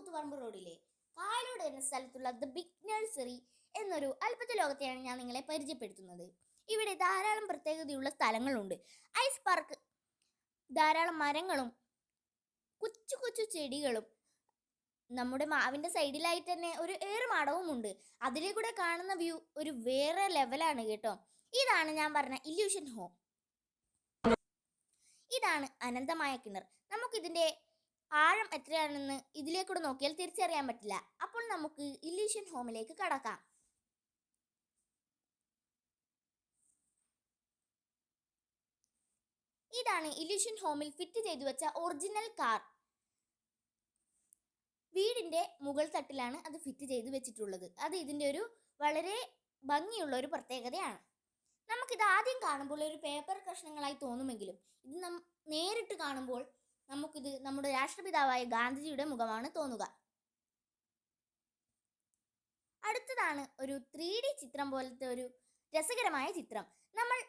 കൂത്തുപറമ്പ് റോഡിലെ കായലോട് എന്ന സ്ഥലത്തുള്ള ദ ബിഗ് നഴ്സറി എന്നൊരു അത്ഭുത ലോകത്തെയാണ് ഞാൻ നിങ്ങളെ പരിചയപ്പെടുത്തുന്നത്. ഇവിടെ ധാരാളം പ്രത്യേകതയുള്ള സ്ഥലങ്ങളുണ്ട്. ഐസ് പാർക്ക്, ധാരാളം മരങ്ങളും കൊച്ചു കൊച്ചു ചെടികളും, നമ്മുടെ മാവിന്റെ സൈഡിലായിട്ട് തന്നെ ഒരു ഏറുമാടവും ഉണ്ട്. അതിലേക്കൂടെ കാണുന്ന വ്യൂ ഒരു വേറെ ലെവലാണ് കേട്ടോ. ഇതാണ് ഞാൻ പറഞ്ഞ ഇല്യൂഷൻ ഹോം. ഇതാണ് അനന്തമായ കിണർ. നമുക്കിതിന്റെ ആഴം എത്രയാണെന്ന് ഇതിലേക്കൂടെ നോക്കിയാൽ തിരിച്ചറിയാൻ പറ്റില്ല. അപ്പോൾ നമുക്ക് ഇല്യൂഷൻ ഹോമിലേക്ക് കടക്കാം. ഇതാണ് ഇല്യൂഷൻ ഹോമിൽ ഫിറ്റ് ചെയ്തു വെച്ച ഒറിജിനൽ കാർ. വീടിന്റെ മുകൾ തട്ടിലാണ് അത് ഫിറ്റ് ചെയ്ത് വെച്ചിട്ടുള്ളത്. അത് ഇതിന്റെ ഒരു വളരെ ഭംഗിയുള്ള ഒരു പ്രത്യേകതയാണ്. നമുക്കിത് ആദ്യം കാണുമ്പോൾ ഒരു പേപ്പർ കഷ്ണങ്ങളായി തോന്നുമെങ്കിലും ഇത് നേരിട്ട് കാണുമ്പോൾ നമുക്കിത് നമ്മുടെ രാഷ്ട്രപിതാവായ ഗാന്ധിജിയുടെ മുഖമാണ് തോന്നുക. അടുത്തതാണ് ഒരു 3D ചിത്രം പോലത്തെ ഒരു രസകരമായ ചിത്രം. നമ്മൾ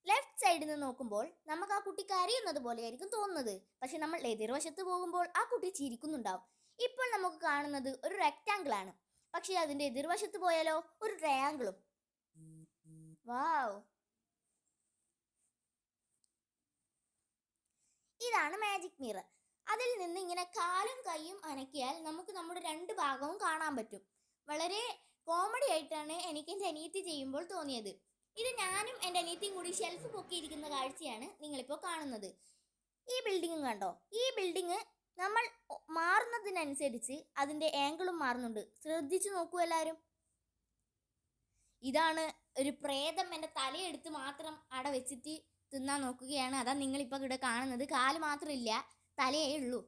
ലെഫ്റ്റ് സൈഡിൽ നിന്ന് നോക്കുമ്പോൾ നമുക്ക് ആ കുട്ടി കരയുന്നത് പോലെയായിരിക്കും തോന്നുന്നത്. പക്ഷെ നമ്മൾ എതിർവശത്ത് പോകുമ്പോൾ ആ കുട്ടി ചിരിക്കുന്നുണ്ടാവും. ഇപ്പോൾ നമുക്ക് കാണുന്നത് ഒരു റെക്റ്റാങ്കിൾ ആണ്. പക്ഷെ അതിന്റെ എതിർവശത്ത് പോയാലോ ഒരു ട്രയാങ്കിളും. വാവ്! ഇതാണ് മാജിക് മിറർ. അതിൽ നിന്ന് ഇങ്ങനെ കാലും കൈയും അനക്കിയാൽ നമുക്ക് നമ്മുടെ രണ്ട് ഭാഗവും കാണാൻ പറ്റും. വളരെ കോമഡി ആയിട്ടാണ് എനിക്ക് എൻ്റെ അനിയത്തി ചെയ്യുമ്പോൾ തോന്നിയത്. ഇത് ഞാനും എൻ്റെ അനിയത്തിയും കൂടി ഷെൽഫ് പൊക്കിയിരിക്കുന്ന കാഴ്ചയാണ് നിങ്ങളിപ്പോൾ കാണുന്നത്. ഈ ബിൽഡിംഗ് കണ്ടോ? ഈ ബിൽഡിംഗ് നമ്മൾ മാറുന്നതിനനുസരിച്ച് അതിൻ്റെ ആംഗിളും മാറുന്നുണ്ട്. ശ്രദ്ധിച്ചു നോക്കൂ എല്ലാവരും. ഇതാണ് ഒരു പ്രേതം എൻ്റെ തലയെടുത്ത് മാത്രം അട വെച്ചിട്ട് തിന്നാൻ നോക്കുകയാണ്. അതാ നിങ്ങളിപ്പോൾ ഇവിടെ കാണുന്നത്. കാല് മാത്രമില്ല, തലയേ ഉള്ളൂ.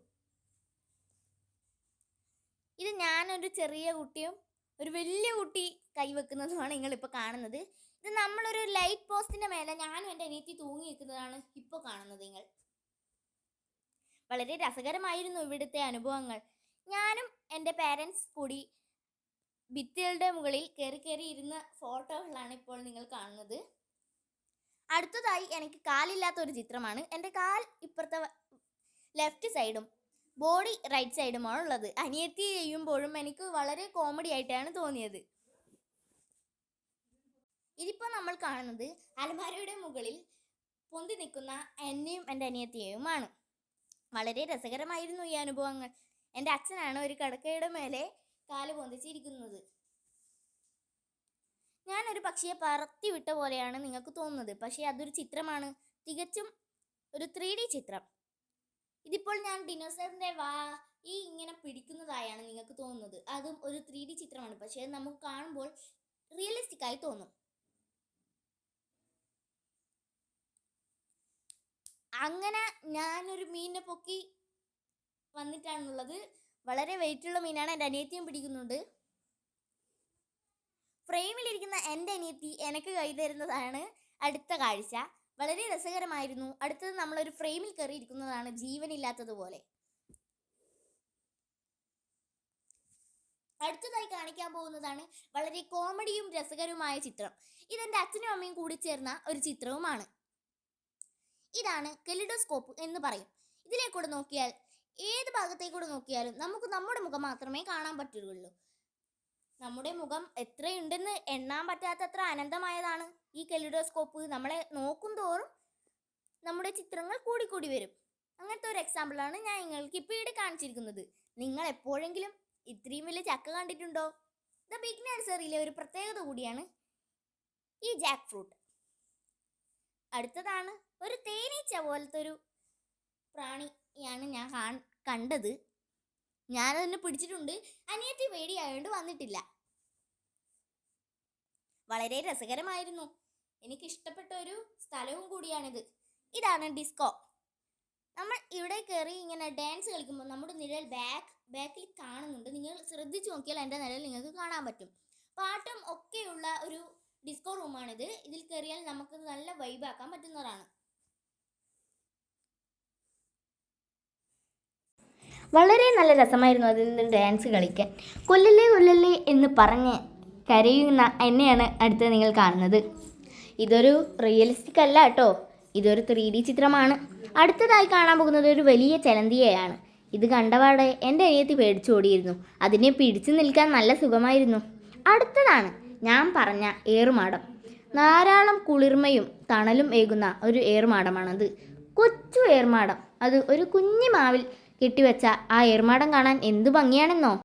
ഇത് ഞാനൊരു ചെറിയ കുട്ടിയും ഒരു വലിയ കുട്ടി കൈവെക്കുന്നതുമാണ് നിങ്ങളിപ്പോൾ കാണുന്നത്. ഇത് നമ്മളൊരു ലൈറ്റ് പോസ്റ്റിന്റെ മേലെ ഞാനും എൻ്റെ അനിയത്തി തൂങ്ങി നിൽക്കുന്നതാണ് ഇപ്പോൾ കാണുന്നത് നിങ്ങൾ. വളരെ രസകരമായിരുന്നു ഇവിടുത്തെ അനുഭവങ്ങൾ. ഞാനും എൻ്റെ പേരൻസ് കൂടി ഭിത്തികളുടെ മുകളിൽ കയറി ഇരുന്ന ഫോട്ടോകളാണ് ഇപ്പോൾ നിങ്ങൾ കാണുന്നത്. അടുത്തതായി എനിക്ക് കാലില്ലാത്ത ഒരു ചിത്രമാണ്. എൻ്റെ കാൽ ഇപ്പുറത്തെ ലെഫ്റ്റ് സൈഡും ബോഡി റൈറ്റ് സൈഡുമാണ് ഉള്ളത്. അനിയത്തി ചെയ്യുമ്പോഴും എനിക്ക് വളരെ കോമഡി ആയിട്ടാണ് തോന്നിയത്. ഇതിപ്പോൾ നമ്മൾ കാണുന്നത് അലമാരയുടെ മുകളിൽ പൊന്തി നിൽക്കുന്ന എന്നെയും എൻ്റെ അനിയത്തിയെയുമാണ്. വളരെ രസകരമായിരുന്നു ഈ അനുഭവങ്ങൾ. എൻ്റെ അച്ഛനാണ് ഒരു കിടക്കയുടെ മേലെ കാല് പൊന്തിച്ചിരിക്കുന്നത്. ഞാനൊരു പക്ഷിയെ പറത്തി വിട്ട പോലെയാണ് നിങ്ങൾക്ക് തോന്നുന്നത്. പക്ഷേ അതൊരു ചിത്രമാണ്, തികച്ചും ഒരു 3D ചിത്രം. ഇതിപ്പോൾ ഞാൻ ഡിനോസറിൻ്റെ ഇങ്ങനെ പിടിക്കുന്നതായാണ് നിങ്ങൾക്ക് തോന്നുന്നത്. അതും ഒരു 3D ചിത്രമാണ്. പക്ഷേ നമുക്ക് കാണുമ്പോൾ റിയലിസ്റ്റിക് ആയി തോന്നും. അങ്ങനെ ഞാനൊരു മീനിനെ പൊക്കി വന്നിട്ടാണുള്ളത്. വളരെ വെയിറ്റുള്ള മീനാണ്. എൻ്റെ അനിയത്തിയും പിടിക്കുന്നുണ്ട്. ഫ്രെയിമിലിരിക്കുന്ന എൻ്റെ അനിയത്തി എനിക്ക് കൈ തരുന്നതാണ് അടുത്ത കാഴ്ച. വളരെ രസകരമായിരുന്നു. അടുത്തത് നമ്മളൊരു ഫ്രെയിമിൽ കയറിയിരിക്കുന്നതാണ് ജീവനില്ലാത്തതുപോലെ. അടുത്തതായി കാണിക്കാൻ പോകുന്നതാണ് വളരെ കോമഡിയും രസകരവുമായ ചിത്രം. ഇതെൻ്റെ അച്ഛനും അമ്മയും കൂടി ചേർന്ന ഒരു ചിത്രവുമാണ്. ഇതാണ് കെലിഡോസ്കോപ്പ് എന്ന് പറയും. ഇതിലേക്കൂടെ നോക്കിയാൽ ഏത് ഭാഗത്തേക്കൂടെ നോക്കിയാലും നമുക്ക് നമ്മുടെ മുഖം മാത്രമേ കാണാൻ പറ്റുകയുള്ളൂ. നമ്മുടെ മുഖം എത്രയുണ്ടെന്ന് എണ്ണാൻ പറ്റാത്തത്ര അനന്തമായതാണ് ഈ കെലിഡോസ്കോപ്പ്. നമ്മളെ നോക്കും തോറും നമ്മുടെ ചിത്രങ്ങൾ കൂടിക്കൂടി വരും. അങ്ങനത്തെ ഒരു എക്സാമ്പിളാണ് ഞാൻ നിങ്ങൾക്ക് ഇപ്പോൾ ഇവിടെ കാണിച്ചിരിക്കുന്നത്. നിങ്ങൾ എപ്പോഴെങ്കിലും ഇത്രയും വലിയ ചക്ക കണ്ടിട്ടുണ്ടോ? ദ ബിഗ് നഴ്സറിയിലെ ഒരു പ്രത്യേകത കൂടിയാണ് ഈ ജാക്ക് ഫ്രൂട്ട്. അടുത്തതാണ് ഒരു തേനീച്ച പോലത്തെ ഒരു പ്രാണിയാണ് ഞാൻ കണ്ടത്. ഞാനതിനെ പിടിച്ചിട്ടുണ്ട്. അനിയത്തി പേടിയായതുകൊണ്ട് വന്നിട്ടില്ല. വളരെ രസകരമായിരുന്നു. എനിക്കിഷ്ടപ്പെട്ട ഒരു സ്ഥലവും കൂടിയാണിത്. ഇതാണ് ഡിസ്കോ. നമ്മൾ ഇവിടെ കയറി ഇങ്ങനെ ഡാൻസ് കളിക്കുമ്പോൾ നമ്മുടെ നിഴൽ ബാക്കിൽ കാണുന്നുണ്ട്. നിങ്ങൾ ശ്രദ്ധിച്ചു നോക്കിയാൽ എൻ്റെ നിഴൽ നിങ്ങൾക്ക് കാണാൻ പറ്റും. പാട്ടും ഒക്കെയുള്ള ഒരു ഡിസ്കോ റൂമാണിത്. ഇതിൽ കയറിയാൽ നമുക്ക് നല്ല വൈബാക്കാൻ പറ്റുന്നതാണ്. വളരെ നല്ല രസമായിരുന്നു അതിൽ നിന്ന് ഡാൻസ് കളിക്കാൻ. കൊല്ലല്ലേ കൊല്ലല്ലേ എന്ന് പറഞ്ഞ് കരയുന്ന എന്നെയാണ് അടുത്ത് നിങ്ങൾ കാണുന്നത്. ഇതൊരു റിയലിസ്റ്റിക് അല്ല കേട്ടോ, ഇതൊരു 3D ചിത്രമാണ്. അടുത്തതായി കാണാൻ പോകുന്നത് ഒരു വലിയ ചലന്തിയെയാണ്. ഇത് കണ്ടപാടെ എൻ്റെ അനിയത്തി പേടിച്ചോടിയിരുന്നു. അതിനെ പിടിച്ചു നിൽക്കാൻ നല്ല സുഖമായിരുന്നു. അടുത്തതാണ് ഞാൻ പറഞ്ഞ ഏറുമാടം. ധാരാളം കുളിർമയും തണലും ഏകുന്ന ഒരു ഏറുമാടമാണത്. കൊച്ചു ഏർമാടം. അത് ഒരു കുഞ്ഞു മാവിൽ കെട്ടിവെച്ച ആ ഏർമാടം കാണാൻ എന്തു ഭംഗിയാണെന്നോ.